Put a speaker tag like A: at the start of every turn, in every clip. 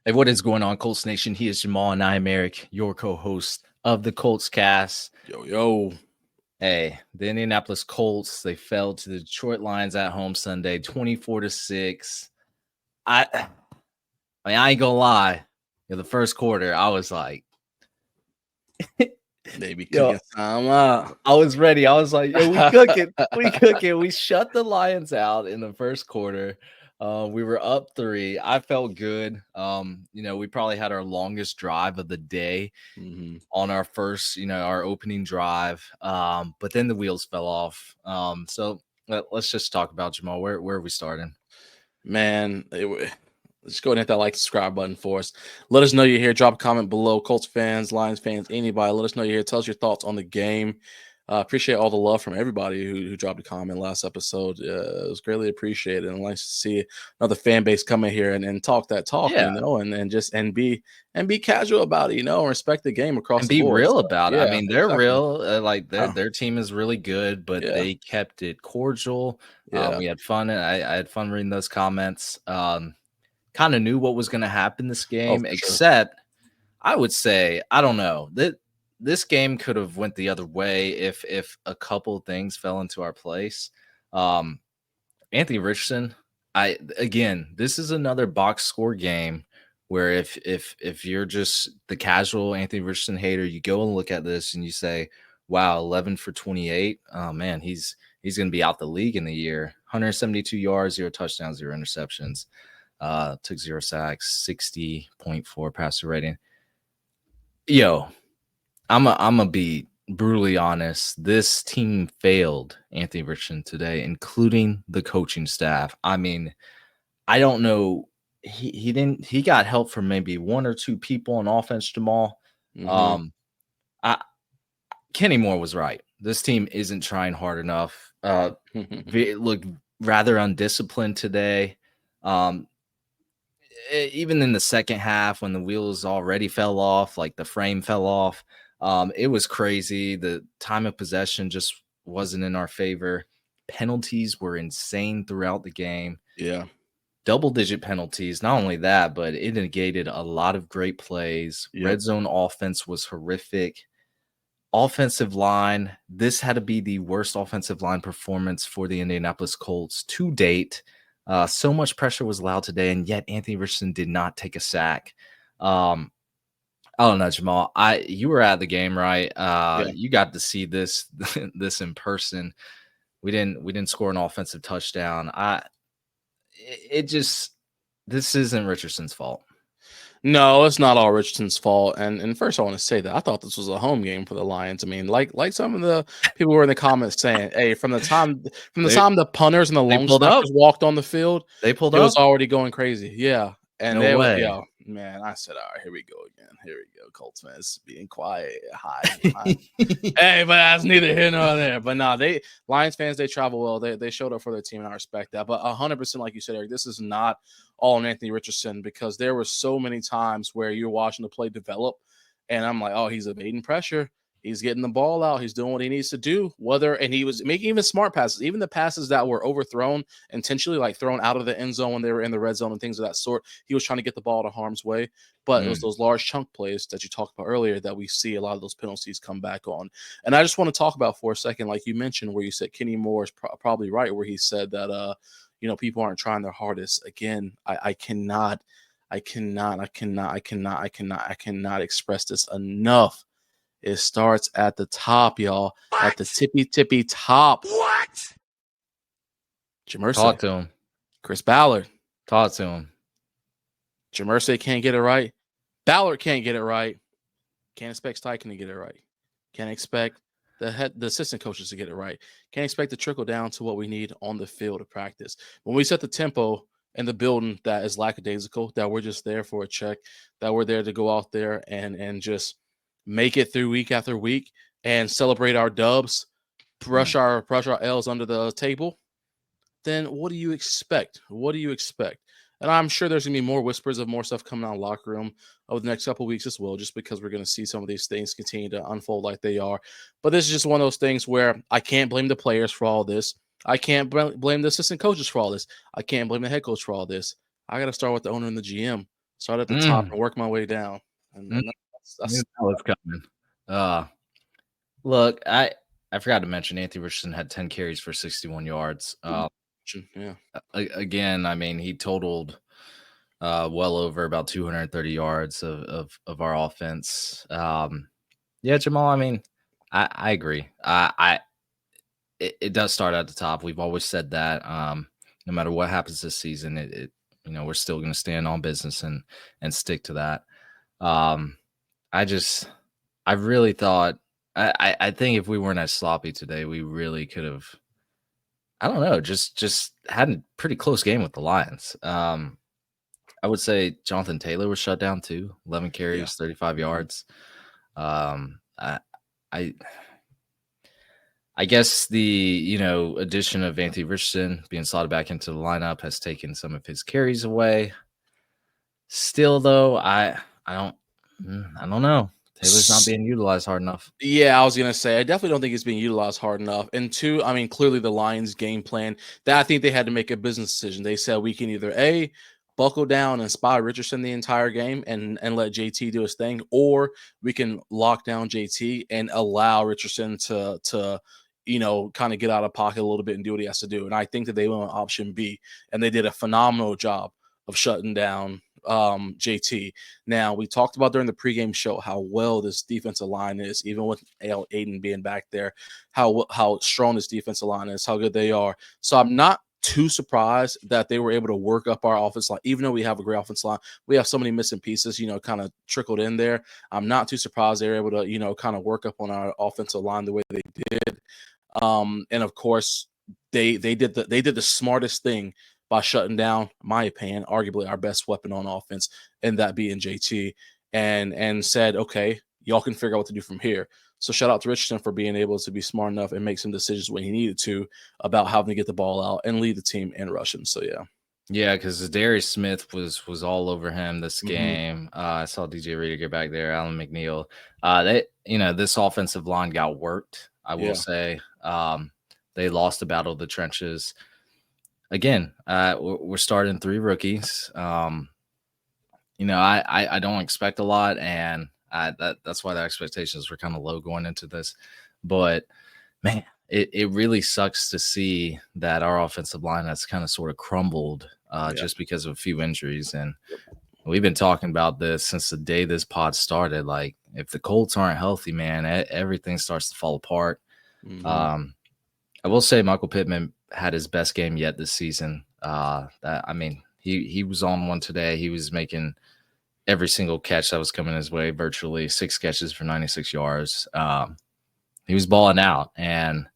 A: Hey, what is going on, Colts Nation? He is Jamal, and I am Eric, your co-host of the Colts Cast.
B: Yo.
A: Hey, the Indianapolis Colts, they fell to the Detroit Lions at home Sunday, 24-6. I ain't gonna lie. In the first quarter, I was like,
B: Maybe cooking some up.
A: I was ready. I was like, yo, we cooking. We cooking. We shut the Lions out in the first quarter. We were up 3. I felt good. We probably had our longest drive of the day on our first, our opening drive. But then the wheels fell off. So let's just talk about Jamal. Where are we starting?
B: Man, just go ahead and hit that like, subscribe button for us. Let us know you're here. Drop a comment below. Colts fans, Lions fans, anybody. Let us know you're here. Tell us your thoughts on the game. Appreciate all the love from everybody who dropped a comment last episode. It was greatly appreciated, and nice to see another fan base come in here and talk that talk, and be casual about it, and respect the game across
A: and
B: the board.
A: Be real about it. I mean, they're
B: exactly.
A: real. Their team is really good, but they kept it cordial. We had fun. I had fun reading those comments. Kind of knew what was going to happen this game, except I would say, I don't know, that this game could have went the other way if a couple of things fell into our place. Anthony Richardson, this is another box score game where if you're just the casual Anthony Richardson hater, you go and look at this and you say, wow, 11 for 28. Oh man, he's going to be out the league in the year. 172 yards, 0 touchdowns, 0 interceptions. Took 0 sacks, 60.4 passer rating. Yo, I'm gonna be brutally honest. This team failed Anthony Richardson today, including the coaching staff. I mean, I don't know. He got help from maybe 1 or 2 people on offense, Jamal. Kenny Moore was right. This team isn't trying hard enough. It looked rather undisciplined today. Even in the second half, when the wheels already fell off, like the frame fell off, it was crazy. The time of possession just wasn't in our favor. Penalties were insane throughout the game.
B: Yeah.
A: Double-digit penalties. Not only that, but it negated a lot of great plays. Yep. Red zone offense was horrific. Offensive line, this had to be the worst offensive line performance for the Indianapolis Colts to date. So much pressure was allowed today, and yet Anthony Richardson did not take a sack. I don't know, Jamal. You were at the game, right? You got to see this in person. We didn't score an offensive touchdown. This isn't Richardson's fault.
B: No, it's not all Richardson's fault. And first, I want to say that I thought this was a home game for the Lions. I mean, like some of the people were in the comments saying, "Hey, from the time the punters and the long snappers walked on the field,
A: they pulled up.
B: It was already going crazy." Yeah, and
A: no way.
B: Man, I said, all right, here we go again. Here we go, Colts fans being quiet. Hi. Hey, but that's neither here nor there. But no, Lions fans, they travel well. They showed up for their team, and I respect that. But 100%, like you said, Eric, this is not all on Anthony Richardson, because there were so many times where you're watching the play develop, and I'm like, oh, he's evading pressure. He's getting the ball out. He's doing what he needs to do. And he was making even smart passes, even the passes that were overthrown intentionally, like thrown out of the end zone when they were in the red zone and things of that sort. He was trying to get the ball to harm's way. But it was those large chunk plays that you talked about earlier that we see a lot of those penalties come back on. And I just want to talk about for a second, like you mentioned, where you said Kenny Moore is probably right, where he said that, people aren't trying their hardest. Again, I cannot express this enough. It starts at the top, y'all. What? At the tippy top.
C: What?
B: Jahmyr,
A: talk to him.
B: Chris Ballard,
A: talk to him.
B: Jahmyr can't get it right. Ballard can't get it right. Can't expect Steichen to get it right. Can't expect the assistant coaches to get it right. Can't expect to trickle down to what we need on the field of practice. When we set the tempo in the building that is lackadaisical, that we're just there for a check, that we're there to go out there and just make it through week after week and celebrate our dubs, brush our L's under the table, then what do you expect? And I'm sure there's going to be more whispers of more stuff coming out of the locker room over the next couple of weeks as well, just because we're going to see some of these things continue to unfold like they are. But this is just one of those things where I can't blame the players for all this. I can't blame the assistant coaches for all this. I can't blame the head coach for all this. I got to start with the owner and the GM. Start at the top and work my way down. And
A: that's what's coming. Look, I forgot to mention Anthony Richardson had 10 carries for 61 yards.
B: Yeah.
A: Again, I mean, he totaled well over about 230 yards of our offense. Yeah, Jamal, I mean, I agree. It does start at the top. We've always said that. No matter what happens this season, it we're still going to stand on business and stick to that. I really thought I think if we weren't as sloppy today, we really could have. I don't know, just had a pretty close game with the Lions. I would say Jonathan Taylor was shut down too. 11 carries, 35 yards. I guess the addition of Anthony Richardson being slotted back into the lineup has taken some of his carries away. Still, though, I don't know. Taylor's not being utilized hard enough.
B: Yeah, I was gonna say I definitely don't think it's being utilized hard enough. And two, I mean, clearly the Lions' game plan that I think they had to make a business decision. They said we can either buckle down and spy Richardson the entire game and let JT do his thing, or we can lock down JT and allow Richardson to kind of get out of pocket a little bit and do what he has to do. And I think that they went on option B, and they did a phenomenal job of shutting down JT. Now, we talked about during the pregame show how well this defensive line is, even with Aiden being back there, how strong this defensive line is, how good they are. So I'm not too surprised that they were able to work up our offense line. Even though we have a great offense line, we have so many missing pieces, kind of trickled in there. I'm not too surprised they were able to, kind of work up on our offensive line the way they did. And of course, they did the smartest thing by shutting down, in my opinion, arguably our best weapon on offense, and that being JT, and said, okay, y'all can figure out what to do from here. So shout out to Richardson for being able to be smart enough and make some decisions when he needed to about how to get the ball out and lead the team in rushing. So yeah.
A: Yeah, because Darius Smith was all over him this game. I saw DJ Reader get back there, Alan McNeil. This offensive line got worked, I will say. They lost the battle of the trenches. Again, we're starting 3 rookies. I don't expect a lot, and that's why the expectations were kind of low going into this. But man, it really sucks to see that our offensive line has kind of sort of crumbled just because of a few injuries. And we've been talking about this since the day this pod started. Like, if the Colts aren't healthy, man, everything starts to fall apart. I will say Michael Pittman had his best game yet this season. He was on one today. He was making every single catch that was coming his way, virtually 6 catches for 96 yards. He was balling out, and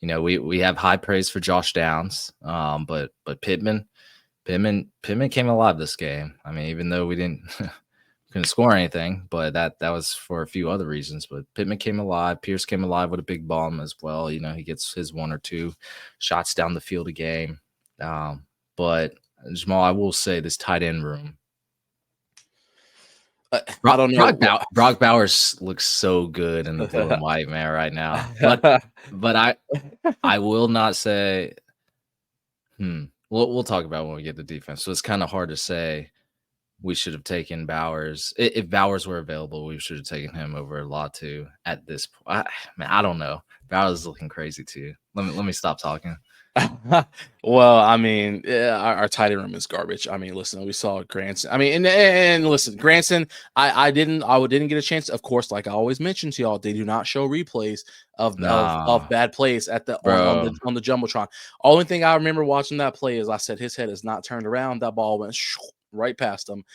A: we have high praise for Josh Downs, but Pittman came alive this game. I mean, even though we couldn't score anything, but that was for a few other reasons. But Pittman came alive. Pierce came alive with a big bomb as well. He gets his 1 or 2 shots down the field a game. But Jamal, I will say this tight end room. I don't know. Brock Bowers looks so good in the blue and white, man, right now. But I will not say. We'll talk about when we get to defense. So it's kind of hard to say. We should have taken Bowers. If Bowers were available, we should have taken him over Latu at this point. I don't know. Bowers is looking crazy too. Let me stop talking.
B: Well, I mean, our tight end room is garbage. I mean, listen, we saw Granson. I mean, and listen, Granson, I didn't get a chance. Of course, like I always mention to y'all, they do not show replays of bad plays at the on the jumbotron. Only thing I remember watching that play is I said his head is not turned around. That ball went right past him.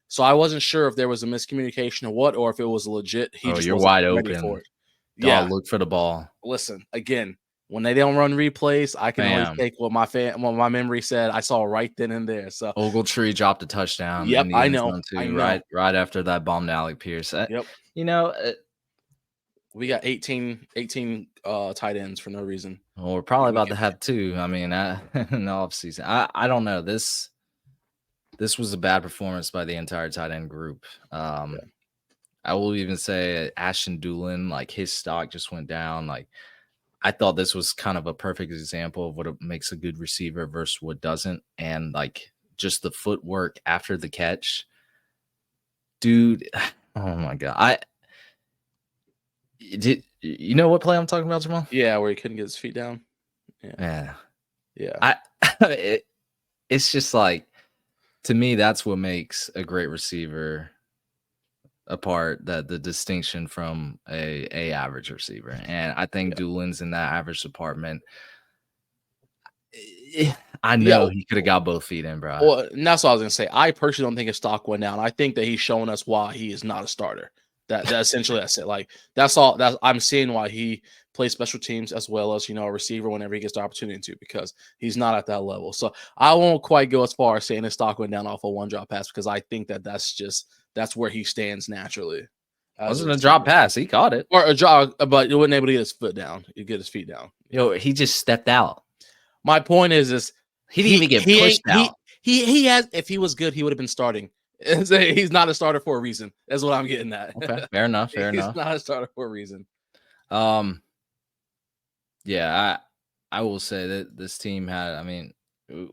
B: So I wasn't sure if there was a miscommunication or what, or if it was legit.
A: You're wide open. For it. Look for the ball.
B: Listen, again, when they don't run replays, I can only take what my memory said. I saw right then and there. So
A: Ogletree dropped a touchdown.
B: Yep, I know.
A: Right after that bomb to Alec Pierce.
B: Yep. We got 18 tight ends for no reason.
A: Well, we're probably about to have 2. I mean, in the offseason. I don't know. This was a bad performance by the entire tight end group. I will even say Ashton Doolin, like his stock just went down. Like, I thought this was kind of a perfect example of what makes a good receiver versus what doesn't. And like just the footwork after the catch, Dude, oh my god. You know what play I'm talking about, Jamal?
B: Yeah, where he couldn't get his feet down.
A: Yeah.
B: Yeah.
A: It's just like, to me, that's what makes a great receiver apart, that the distinction from a average receiver. And I think Doolin's in that average department. I know he could have got both feet in, bro.
B: Well, and that's what I was gonna say. I personally don't think his stock went down. I think that he's showing us why he is not a starter. That essentially that's it. Like that's all. That's I'm seeing why he plays special teams as well as a receiver whenever he gets the opportunity to, because he's not at that level. So I won't quite go as far as saying his stock went down off a one drop pass, because I think that's where he stands naturally.
A: Wasn't a drop pass. He caught it.
B: Or a drop, but he wasn't able to get his foot down. He get his feet down.
A: He just stepped out.
B: My point is
A: he didn't even get pushed out.
B: He has. If he was good, he would have been starting. He's not a starter for a reason. That's what I'm getting at.
A: Okay, fair enough. He's
B: not a starter for a reason.
A: Yeah, I will say that this team had. I mean, you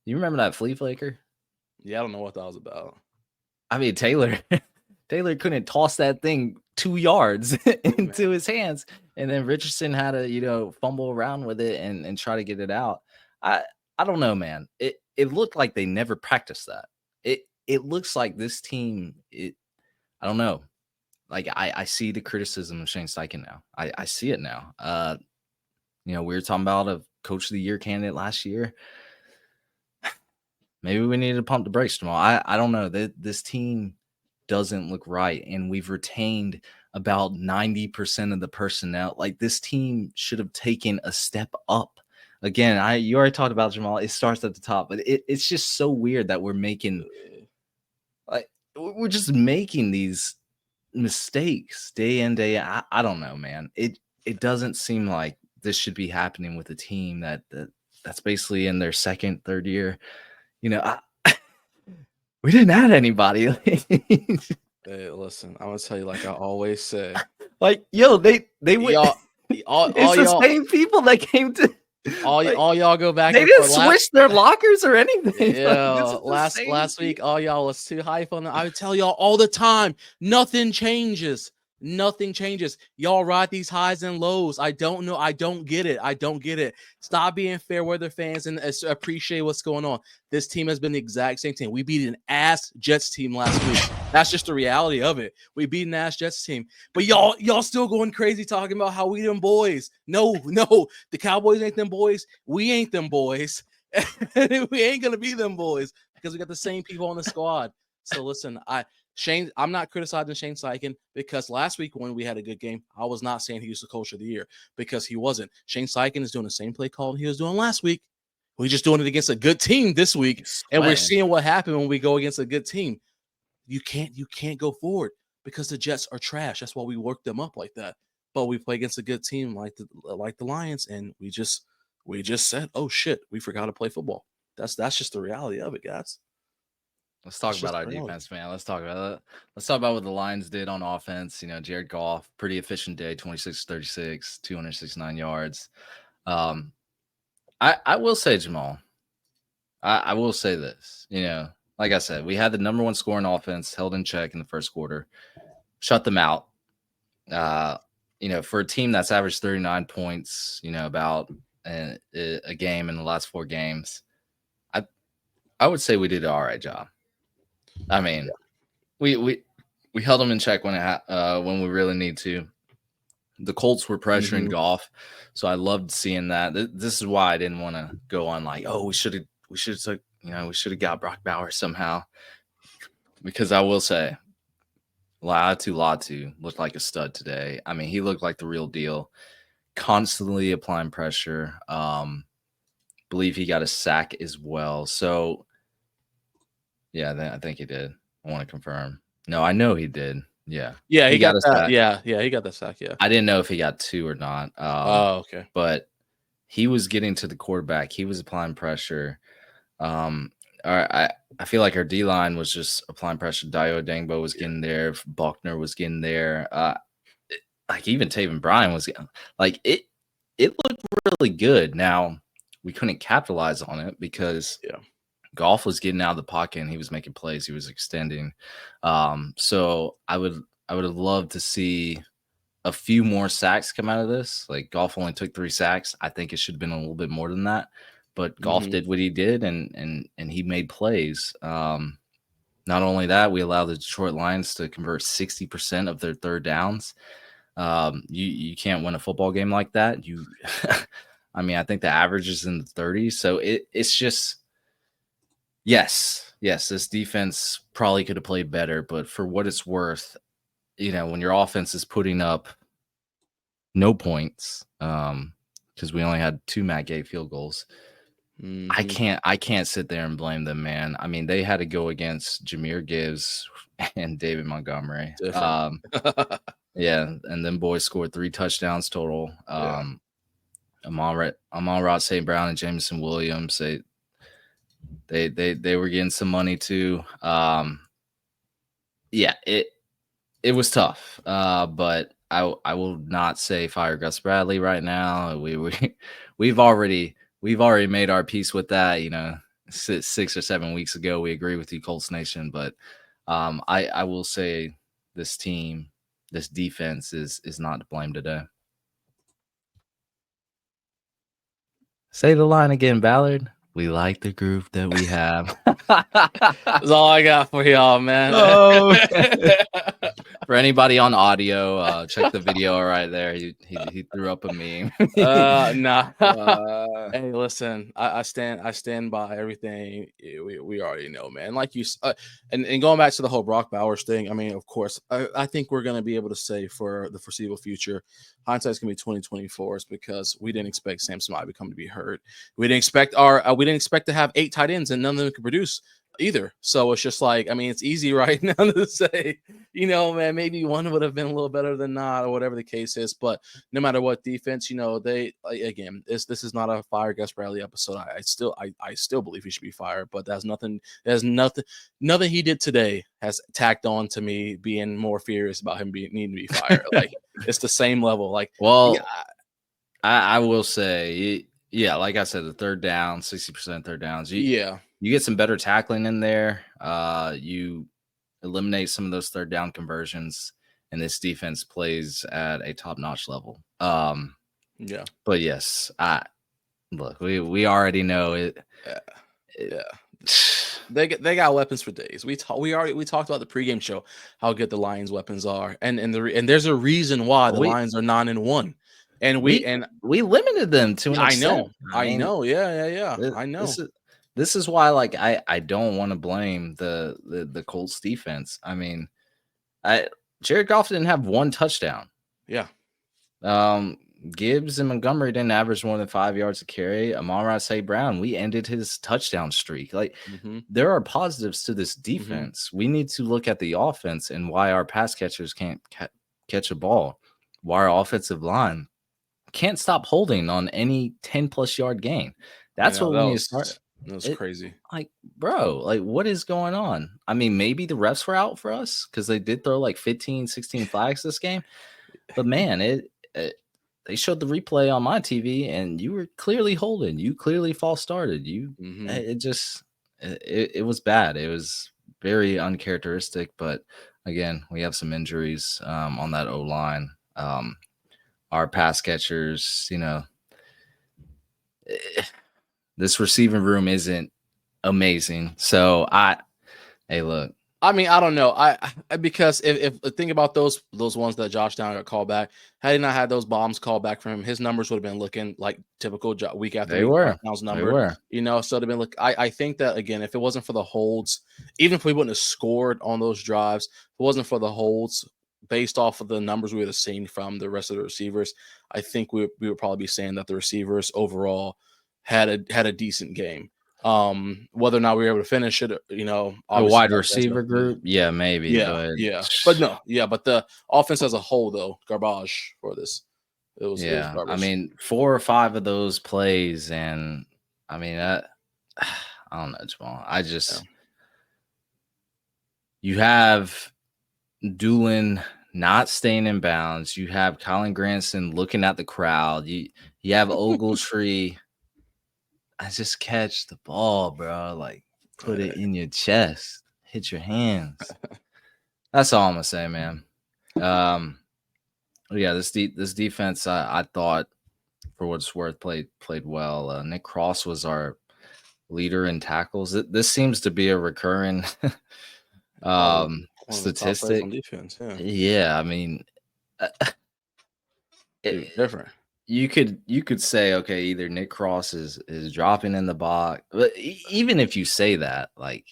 A: remember that flea flaker?
B: Yeah, I don't know what that was about.
A: I mean, Taylor couldn't toss that thing 2 yards into his hands, and then Richardson had to fumble around with it and try to get it out. I don't know, man. It looked like they never practiced that. It looks like this team. I don't know. Like I see the criticism of Shane Steichen now. I see it now. We were talking about a Coach of the Year candidate last year. Maybe we need to pump the brakes tomorrow. I don't know. This team doesn't look right, and we've retained about 90% of the personnel. Like, this team should have taken a step up. Again, you already talked about, Jamal. It starts at the top, but it's just so weird that we're just making these mistakes day in, day out. I don't know, man. It doesn't seem like this should be happening with a team that's basically in their second, third year. We didn't add anybody.
B: Hey, listen, I'm gonna tell you, like I always say,
A: like, yo, they went. It's the same people that came to.
B: All y'all go back.
A: They didn't switch their lockers or anything.
B: Yeah, last week, all y'all was too hype on it. I would tell y'all all the time, nothing changes. Nothing changes. Y'all ride these highs and lows. I don't know. I don't get it. Stop being fair weather fans and appreciate what's going on. This team has been the exact same team. We beat an ass Jets team last week. That's just the reality of it. We beat an ass Jets team. But y'all still going crazy talking about how we them boys. No. The Cowboys ain't them boys. We ain't them boys. We ain't going to be them boys because we got the same people on the squad. So listen, I'm not criticizing Shane Steichen, because last week when we had a good game, I was not saying he was the Coach of the Year, because he wasn't. Shane Steichen is doing the same play call he was doing last week. We're just doing it against a good team this week, and we're seeing what happened when we go against a good team. You can't go forward because the Jets are trash. That's why we work them up like that. But we play against a good team like the Lions, and we just said, oh shit, we forgot to play football. That's just the reality of it, guys.
A: Let's talk about our defense, man. Let's talk about that. Let's talk about what the Lions did on offense. Jared Goff, pretty efficient day, 26-36, 269 yards. I will say, Jamal, I will say this. Like I said, we had the number one scoring offense held in check in the first quarter, shut them out. For a team that's averaged 39 points, about a game in the last 4 games, I would say we did an all right job. I mean, we held them in check when we really need to. The Colts were pressuring Goff, so I loved seeing that. This is why I didn't want to go on like, oh, we should have got Brock Bowers somehow, because I will say, Latu looked like a stud today. I mean, he looked like the real deal, constantly applying pressure. Believe he got a sack as well. So. Yeah, I think he did. I want to confirm. No, I know he did. Yeah.
B: Yeah, he got a sack. Yeah, he got the sack. Yeah.
A: I didn't know if he got 2 or not.
B: Okay.
A: But he was getting to the quarterback. He was applying pressure. I feel like our D-line was just applying pressure. Dio Dangbo was getting there. Buckner was getting there. Like, even Taven Bryan was like, it looked really good. Now, we couldn't capitalize on it because Goff was getting out of the pocket and he was making plays. He was extending. So I would have loved to see a few more sacks come out of this. Like Goff only took 3 sacks. I think it should have been a little bit more than that. But Goff did what he did, and he made plays. Not only that, we allowed the Detroit Lions to convert 60% of their third downs. You can't win a football game like that. I mean, I think the average is in the 30s. So it's just, yes, this defense probably could have played better. But for what it's worth, when your offense is putting up no points, because we only had 2 Matt Gay field goals, I can't sit there and blame them, man. I mean, they had to go against Jahmyr Gibbs and David Montgomery. Yeah, and them boys scored 3 touchdowns total. Amon-Ra St. Brown and Jameson Williams, they were getting some money too. Yeah, it was tough. But I will not say fire Gus Bradley right now. We've already made our peace with that. 6 or 7 weeks ago, we agree with you, Colts Nation. But I will say this team, this defense is not to blame today. Say the line again, Ballard. We like the groove that we have.
B: That's all I got for y'all, man.
A: Oh. For anybody on audio, check the video right there. He threw up a meme.
B: Nah. Hey, listen, I stand by everything we already know, man. Like you, and going back to the whole Brock Bowers thing. I mean, of course, I think we're gonna be able to say for the foreseeable future, hindsight's gonna be 2024, is because we didn't expect Sam Smythe to be hurt. We didn't expect to have 8 tight ends and none of them could produce either. So it's just like, I mean, it's easy right now to say, man, maybe one would have been a little better than not, or whatever the case is. But no matter what defense, they, again, this is not a fire Gus Bradley episode. I still believe he should be fired, but nothing he did today has tacked on to me being more furious about him needing to be fired. Like, it's the same level. Like,
A: well, yeah. I will say, yeah, like I said, the third down, 60% third downs. You get some better tackling in there. You eliminate some of those third down conversions, and this defense plays at a top-notch level.
B: Yeah.
A: But yes, look, we already know it.
B: Yeah. They got weapons for days. We talked about the pregame show how good the Lions' weapons are, and there's a reason why the Lions are 9-1. And we
A: limited them to an
B: extent. I know. Yeah. I know.
A: This is why, like, I don't want to blame the Colts defense. I mean, Jared Goff didn't have 1 touchdown.
B: Yeah.
A: Gibbs and Montgomery didn't average more than 5 yards a carry. Amon-Ra St. Brown, we ended his touchdown streak. Like, there are positives to this defense. We need to look at the offense and why our pass catchers can't catch a ball, why our offensive line can't stop holding on any 10-plus yard gain. That's what we need to start.
B: That was crazy.
A: Like, bro, like, what is going on? I mean, maybe the refs were out for us because they did throw like 15, 16 flags this game. But, man, they showed the replay on my TV, and you were clearly holding. You clearly false started. It was bad. It was very uncharacteristic. But, again, we have some injuries on that O-line. Our pass catchers, this receiving room isn't amazing. So hey, look.
B: I mean, I don't know. Because if think about those ones that Josh Downer got called back, had he not had those bombs called back from him, his numbers would have been looking like typical week after
A: they
B: week.
A: Were.
B: Number,
A: they were.
B: So they've been look. I think that, again, if it wasn't for the holds, even if we wouldn't have scored on those drives, if it wasn't for the holds, based off of the numbers we would have seen from the rest of the receivers, I think we would probably be saying that the receivers overall had a decent game. Whether or not we were able to finish it,
A: a wide receiver group, yeah, maybe,
B: but the offense as a whole, though, garbage for this. It was garbage.
A: I mean, 4 or 5 of those plays, and I mean, I don't know, Jamal. You have Doolin not staying in bounds. You have Colin Granson looking at the crowd. You have Ogletree. I just catch the ball, bro. Like, Put it in your chest. Hit your hands. That's all I'm gonna say, man. Yeah, this defense, I thought, for what it's worth, played well. Nick Cross was our leader in tackles. This seems to be a recurring statistic.
B: On defense,
A: yeah, I mean,
B: different.
A: You could say, okay, either Nick Cross is dropping in the box, but even if you say that, like,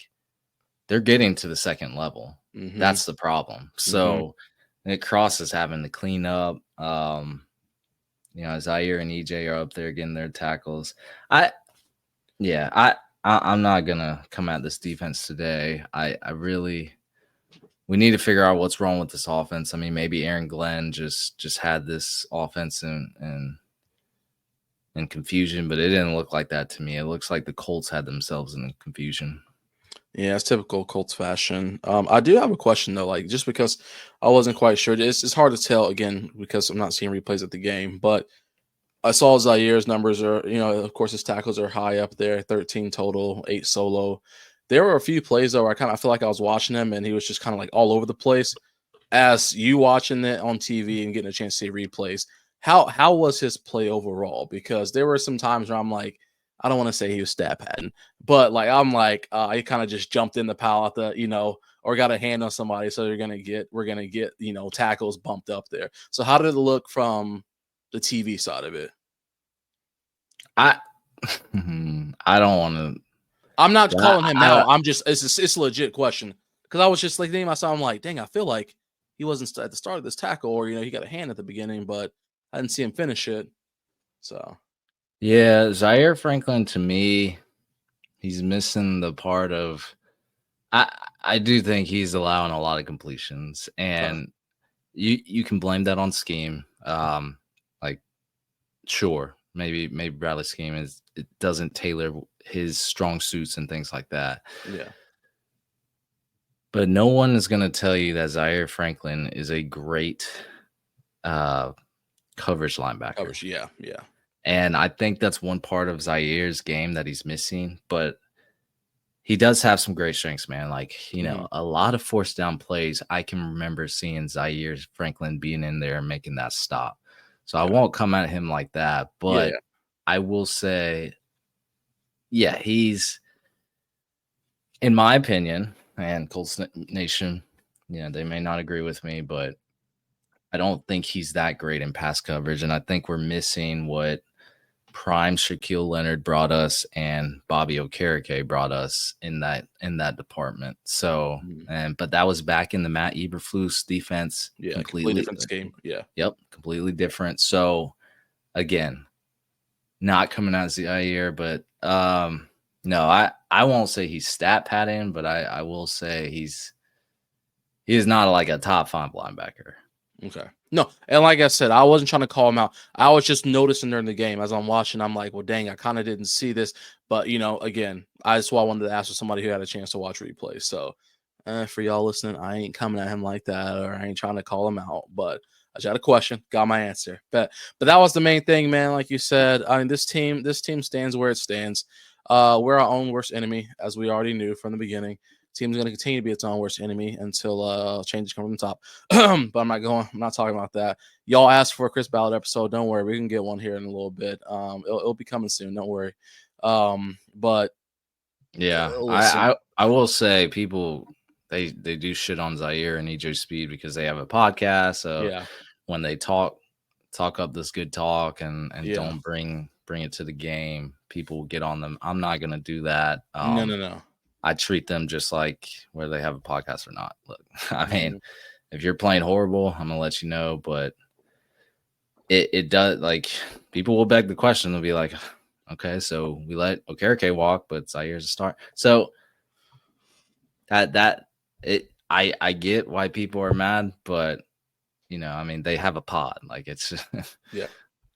A: they're getting to the second level.
B: Mm-hmm.
A: That's the problem. So Nick Cross is having to clean up. Zaire and EJ are up there getting their tackles. I'm not gonna come at this defense today. We need to figure out what's wrong with this offense. I mean, maybe Aaron Glenn just had this offense in confusion, but it didn't look like that to me. It looks like the Colts had themselves in confusion.
B: Yeah, it's typical Colts fashion. I do have a question though, like, just because I wasn't quite sure. It's hard to tell again because I'm not seeing replays of the game, but I saw Zaire's numbers are, of course his tackles are high up there, 13 total, 8 solo. There were a few plays though where I feel like I was watching him and he was just kind of like all over the place. As you watching it on TV and getting a chance to see replays, how was his play overall? Because there were some times where I'm like, I don't want to say he was stat padding, but like I'm like, he kind of just jumped in the pile at the, or got a hand on somebody, so we're gonna get tackles bumped up there. So how did it look from the TV side of it?
A: I don't want to.
B: I'm not calling him out. I'm just it's a legit question because I was just like thinking myself. I'm like, dang, I feel like he wasn't at the start of this tackle, or he got a hand at the beginning, but I didn't see him finish it. So.
A: Yeah, Zaire Franklin, to me, he's missing the part of I do think he's allowing a lot of completions, and you can blame that on scheme. Like, sure, maybe Bradley's scheme it doesn't tailor his strong suits and things like that.
B: Yeah.
A: But no one is going to tell you that Zaire Franklin is a great coverage linebacker.
B: Yeah.
A: And I think that's one part of Zaire's game that he's missing, but he does have some great strengths, man. Like, a lot of forced down plays. I can remember seeing Zaire Franklin being in there and making that stop. So I won't come at him like that, but I will say, he's, in my opinion, and Colts Nation, they may not agree with me, but I don't think he's that great in pass coverage. And I think we're missing what prime Shaquille Leonard brought us and Bobby Okereke brought us in that department. So, but that was back in the Matt Eberflus defense.
B: Yeah, completely different scheme. Yeah.
A: Yep, completely different. So, again, not coming out as the Zaire, but no, I won't say he's stat padding, but I will say he is not like a top 5 linebacker. Okay.
B: No, and like I said, I wasn't trying to call him out. I was just noticing during the game as I'm watching. I'm like, well, dang, I kind of didn't see this. But, again, that's why I wanted to ask for somebody who had a chance to watch replays. So for y'all listening, I ain't coming at him like that, or I ain't trying to call him out. But I just had a question, got my answer. But that was the main thing, man. Like you said, I mean, this team stands where it stands. We're our own worst enemy, as we already knew from the beginning. Team's going to continue to be its own worst enemy until changes come from the top. But I'm not talking about that. Y'all asked for a Chris Ballard episode. Don't worry. We can get one here in a little bit. It'll be coming soon. Don't worry. But
A: yeah, I will say people, they do shit on Zaire and EJ Speed because they have a podcast. So when they talk up this good talk and don't bring it to the game, people get on them. I'm not going to do that.
B: No.
A: I treat them just like whether they have a podcast or not. Look, I mean, if you're playing horrible, I'm gonna let you know. But it does, like, people will beg the question. They'll be like, okay, so we let Okereke walk, but Zaire's a start. So I get why people are mad, but I mean, they have a pod. Like, it's just, a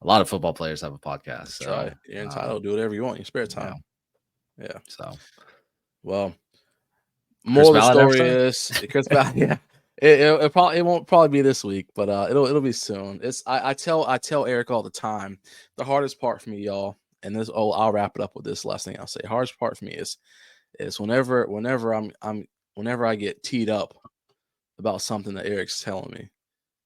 A: lot of football players have a podcast. So
B: you're entitled to do whatever you want in your spare time. Yeah. So. Well, more of the story is Chris Ballard. Yeah, it won't probably be this week, but it'll be soon. I tell Eric all the time. The hardest part for me, y'all, and I'll wrap it up with this last thing I'll say. Hardest part for me is is whenever I get teed up about something that Eric's telling me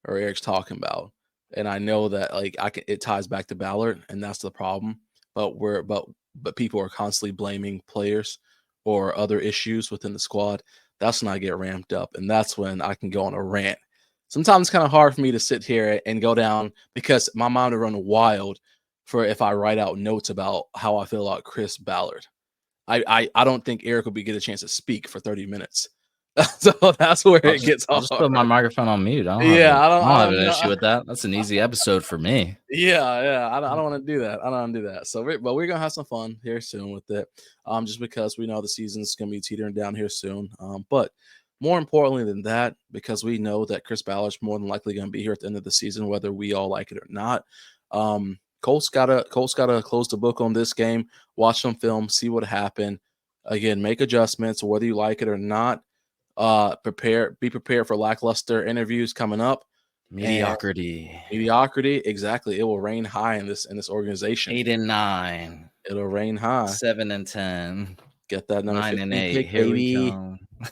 B: or Eric's talking about, and I know that like it ties back to Ballard, and that's the problem. But people are constantly blaming players or other issues within the squad. That's when I get ramped up, and that's when I can go on a rant. Sometimes it's kind of hard for me to sit here and go down because my mind will run wild for if I write out notes about how I feel about Chris Ballard. I don't think Eric will get a chance to speak for 30 minutes. So that's where it gets hard.
A: I'll just put my microphone on mute. I don't have an issue with that. That's an easy episode for me.
B: Yeah. I don't want to do that. I don't want to do that. So, but we're gonna have some fun here soon with it. Just because we know the season's gonna be teetering down here soon. But more importantly than that, because we know that Chris Ballard's more than likely gonna be here at the end of the season, whether we all like it or not. Colts gotta close the book on this game, watch some film, see what happened. Again, make adjustments, whether you like it or not. Be prepared for lackluster interviews coming up.
A: Mediocrity,
B: exactly. It will rain high in this organization.
A: 8-9.
B: It'll rain high.
A: 7-10.
B: Get that number 15 pick,
A: Here
B: baby.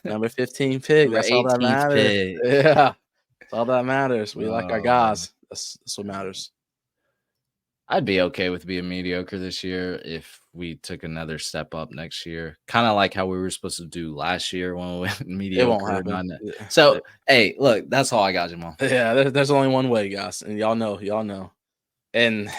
B: Number 15 pick. That's all that matters. Pick. Yeah, that's all that matters. We like our guys. That's what matters.
A: I'd be okay with being mediocre this year if we took another step up next year. Kind of like how we were supposed to do last year when we went mediocre.
B: It won't happen.
A: So, hey, look, that's all I got, Jamal.
B: Yeah, there's only one way, guys, and y'all know. And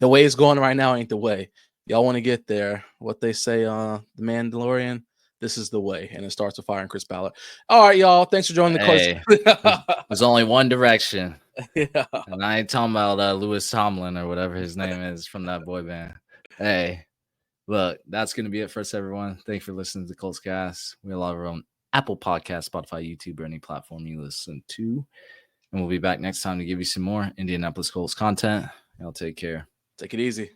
B: the way it's going right now ain't the way. Y'all want to get there. What they say, the Mandalorian, this is the way, and it starts with firing Chris Ballard. All right, y'all. Thanks for joining the
A: Colts. There's only one direction.
B: Yeah.
A: And I ain't talking about Lewis Tomlin or whatever his name is from that boy band. Hey, look, that's going to be it for us, everyone. Thanks for listening to the Colts Cast. We love our own Apple Podcast, Spotify, YouTube, or any platform you listen to. And we'll be back next time to give you some more Indianapolis Colts content. Y'all take care.
B: Take it easy.